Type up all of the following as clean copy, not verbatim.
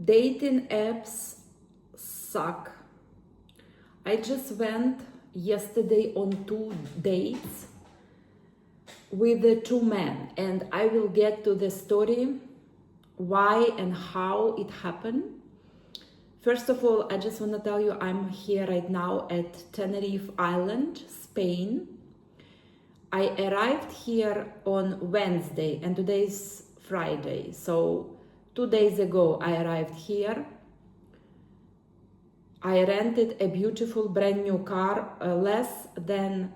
Dating apps suck. I just went yesterday on 2 dates with the 2 men, and I will get to the story why and how it happened. First of all, I just want to tell you I'm here right now at Tenerife Island, Spain. I arrived here on Wednesday and today is Friday, so 2 days ago I arrived here. I rented a beautiful brand new car, less than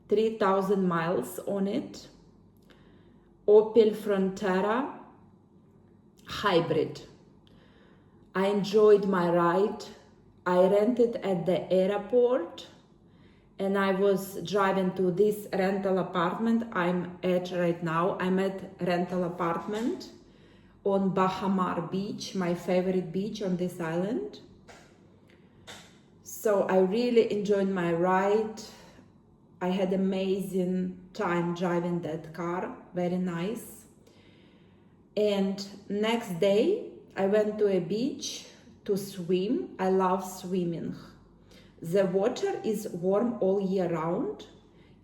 3,000 miles on it, Opel Frontera hybrid. I enjoyed my ride. I rented at the airport and I was driving to this rental apartment I'm at right now. I'm at rental apartment on Baja Mar Beach, my favorite beach on this island. So I really enjoyed my ride. I had amazing time driving that car, very nice. And next day I went to a beach to swim. I love swimming. The water is warm all year round,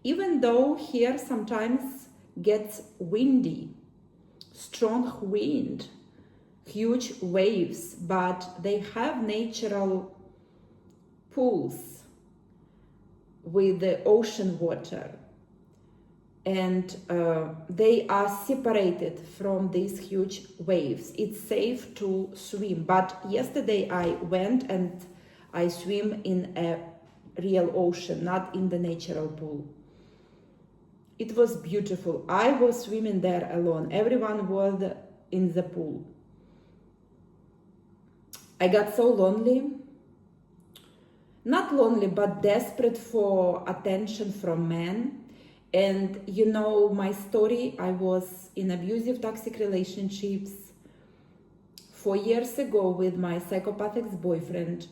even though here sometimes gets windy, strong wind, huge waves, but they have natural pools with the ocean water, and they are separated from these huge waves. It's safe to swim, but yesterday I went and I swim in a real ocean, not in the natural pool. It was beautiful. I was swimming there alone. Everyone was in the pool. I got so lonely. Not lonely, but desperate for attention from men. And you know my story, I was in abusive toxic relationships 4 years ago with my psychopathic boyfriend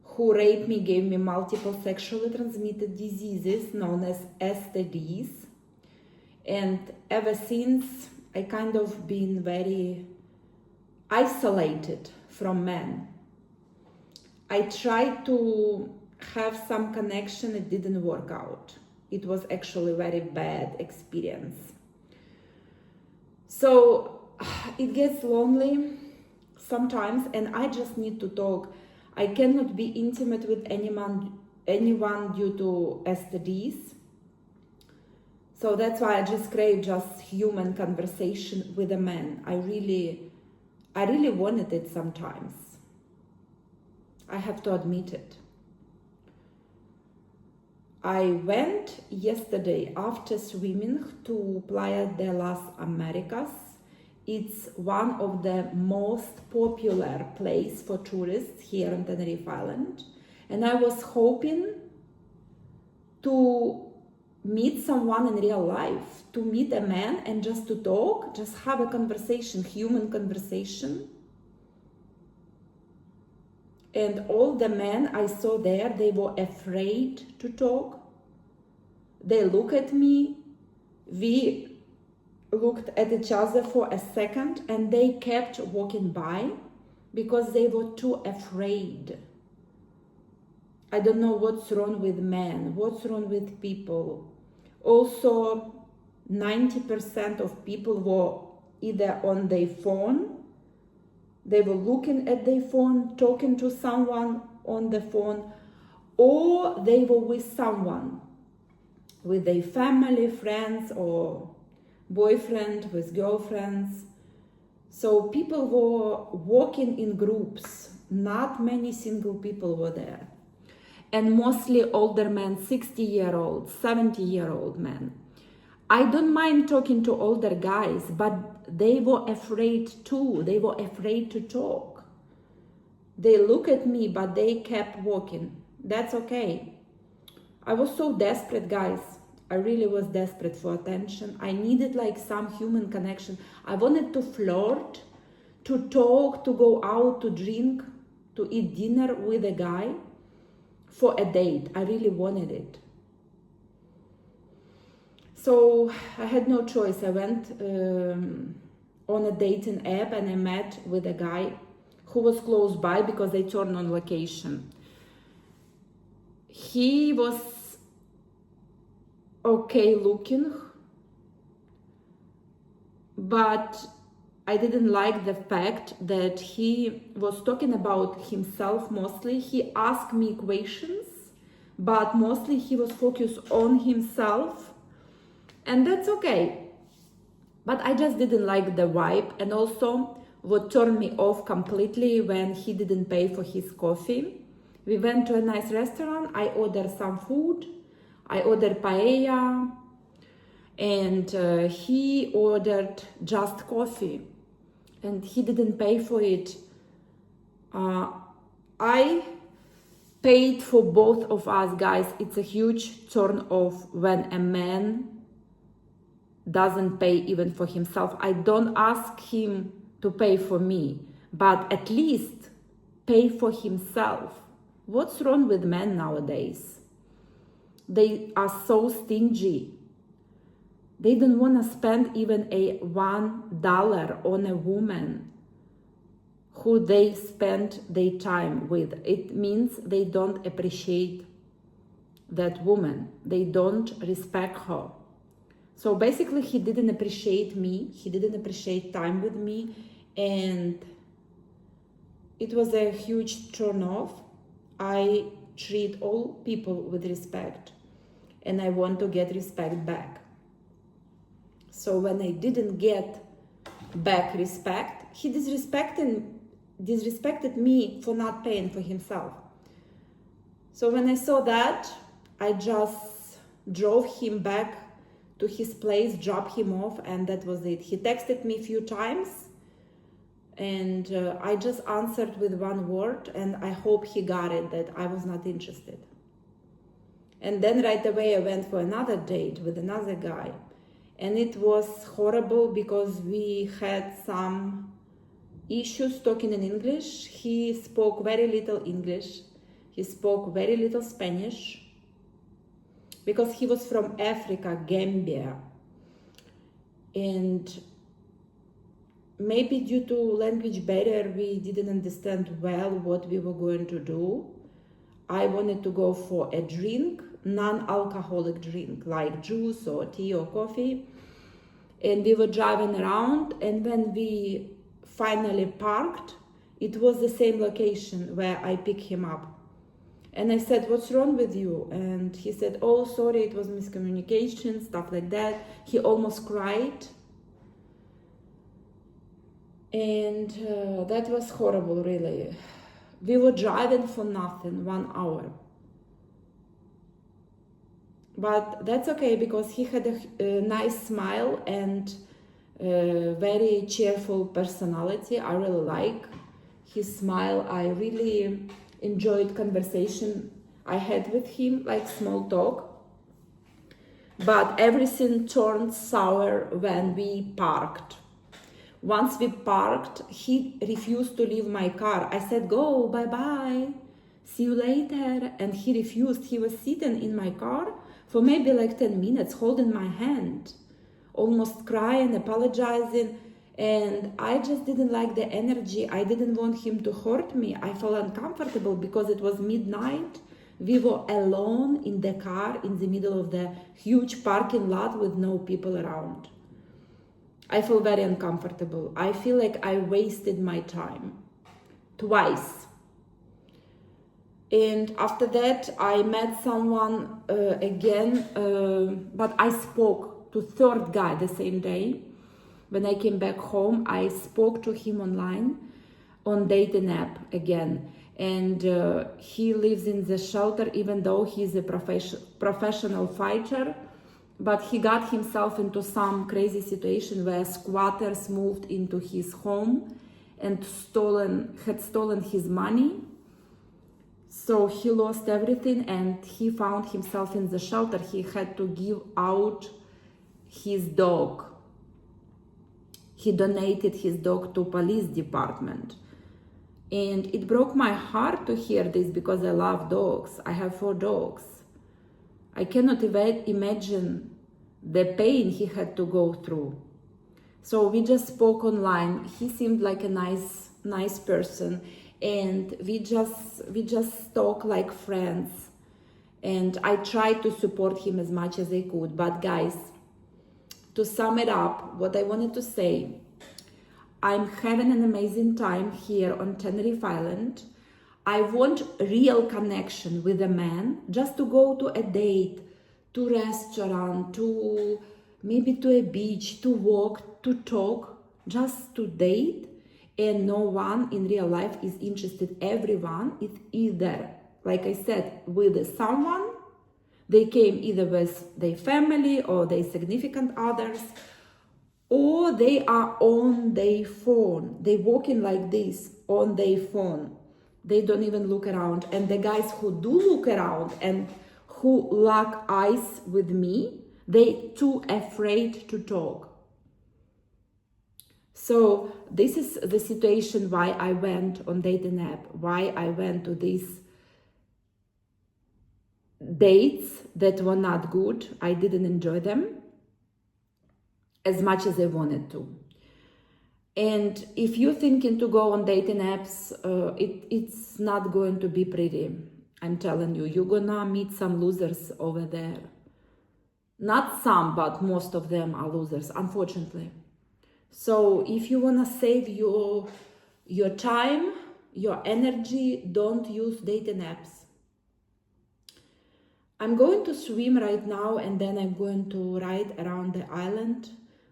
who raped me, gave me multiple sexually transmitted diseases known as STDs. And ever since, I kind of been very isolated from men. I tried to have some connection, it didn't work out. It was actually a very bad experience. So it gets lonely sometimes and I just need to talk. I cannot be intimate with anyone due to STDs. So that's why I just crave just human conversation with a man. I really wanted it sometimes. I have to admit it. I went yesterday after swimming to Playa de las Americas. It's one of the most popular places for tourists here on Tenerife Island. And I was hoping to meet someone in real life, to meet a man and just to talk, just have a conversation, human conversation. And all the men I saw there, they were afraid to talk. They looked at me, we looked at each other for a second and they kept walking by because they were too afraid. I don't know what's wrong with men, what's wrong with people. Also, 90% of people were either on their phone, they were looking at their phone, talking to someone on the phone, or they were with someone, with their family, friends, or boyfriend, with girlfriends. So people were walking in groups. Not many single people were there. And mostly older men, 60-year-old, 70-year-old men. I don't mind talking to older guys, but they were afraid too. They were afraid to talk. They look at me, but they kept walking. That's okay. I was so desperate, guys. I really was desperate for attention. I needed like some human connection. I wanted to flirt, to talk, to go out, to drink, to eat dinner with a guy for a date. I really wanted it. So I had no choice. I went on a dating app and I met with a guy who was close by because they turned on location. He was okay looking, but I didn't like the fact that he was talking about himself mostly. He asked me questions, but mostly he was focused on himself, and that's okay. But I just didn't like the vibe, and also what turned me off completely when he didn't pay for his coffee. We went to a nice restaurant, I ordered some food, I ordered paella, and he ordered just coffee, and he didn't pay for it. I paid for both of us, guys. It's a huge turn off when a man doesn't pay even for himself. I don't ask him to pay for me, but at least pay for himself. What's wrong with men nowadays? They are so stingy. They don't want to spend even a $1 on a woman who they spend their time with. It means they don't appreciate that woman. They don't respect her. So basically, he didn't appreciate me. He didn't appreciate time with me. And it was a huge turn off. I treat all people with respect, and I want to get respect back. So when I didn't get back respect, he disrespected me for not paying for himself. So when I saw that, I just drove him back to his place, dropped him off, and that was it. He texted me a few times, and I just answered with one word, and I hope he got it, that I was not interested. And then right away I went for another date with another guy, and it was horrible because we had some issues talking in English. He spoke very little English. He spoke very little Spanish because he was from Africa, Gambia. And maybe due to language barrier, we didn't understand well what we were going to do. I wanted to go for a drink, non-alcoholic drink, like juice or tea or coffee. And we were driving around, and when we finally parked, it was the same location where I picked him up. And I said, "What's wrong with you?" And he said, "Oh, sorry, it was miscommunication," stuff like that. He almost cried. And that was horrible, really. We were driving for nothing, 1 hour. But that's okay, because he had a nice smile and very cheerful personality. I really like his smile. I really enjoyed conversation I had with him, like small talk. But everything turned sour when we parked. Once we parked, he refused to leave my car. I said, "Go, bye-bye, see you later." And he refused. He was sitting in my car for maybe like 10 minutes, holding my hand, almost crying, apologizing. And I just didn't like the energy. I didn't want him to hurt me. I felt uncomfortable because it was midnight. We were alone in the car in the middle of the huge parking lot with no people around. I feel very uncomfortable. I feel like I wasted my time twice. And after that, I met someone again, but I spoke to third guy the same day. When I came back home, I spoke to him online on dating app again. And he lives in the shelter, even though he's a professional fighter. But he got himself into some crazy situation where squatters moved into his home and had stolen his money. So he lost everything, and he found himself in the shelter. He had to give out his dog. He donated his dog to police department. And it broke my heart to hear this because I love dogs. I have 4 dogs. I cannot imagine the pain he had to go through. So we just spoke online. He seemed like a nice person, and we just talk like friends. And I tried to support him as much as I could. But guys, to sum it up, what I wanted to say, I'm having an amazing time here on Tenerife Island. I want real connection with a man, just to go to a date, to restaurant, to maybe to a beach, to walk, to talk, just to date. And no one in real life is interested. Everyone is either, like I said, with someone. They came either with their family or their significant others, or they are on their phone. They walking like this on their phone. They don't even look around. And the guys who do look around and who lock eyes with me, they too afraid to talk. So this is the situation why I went on dating app, why I went to these dates that were not good. I didn't enjoy them as much as I wanted to. And if you're thinking to go on dating apps, it's not going to be pretty. I'm telling you, you're gonna meet some losers over there. Not some, but most of them are losers, unfortunately. So if you wanna save your time, your energy, don't use dating apps. I'm going to swim right now, and then I'm going to ride around the island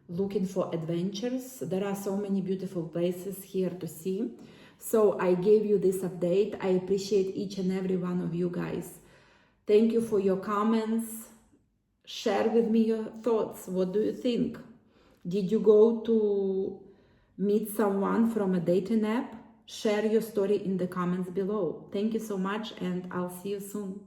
looking for adventures. There are so many beautiful places here to see. So I gave you this update. I appreciate each and every one of you guys. Thank you for your comments. Share with me your thoughts. What do you think? Did you go to meet someone from a dating app? Share your story in the comments below. Thank you so much, and I'll see you soon.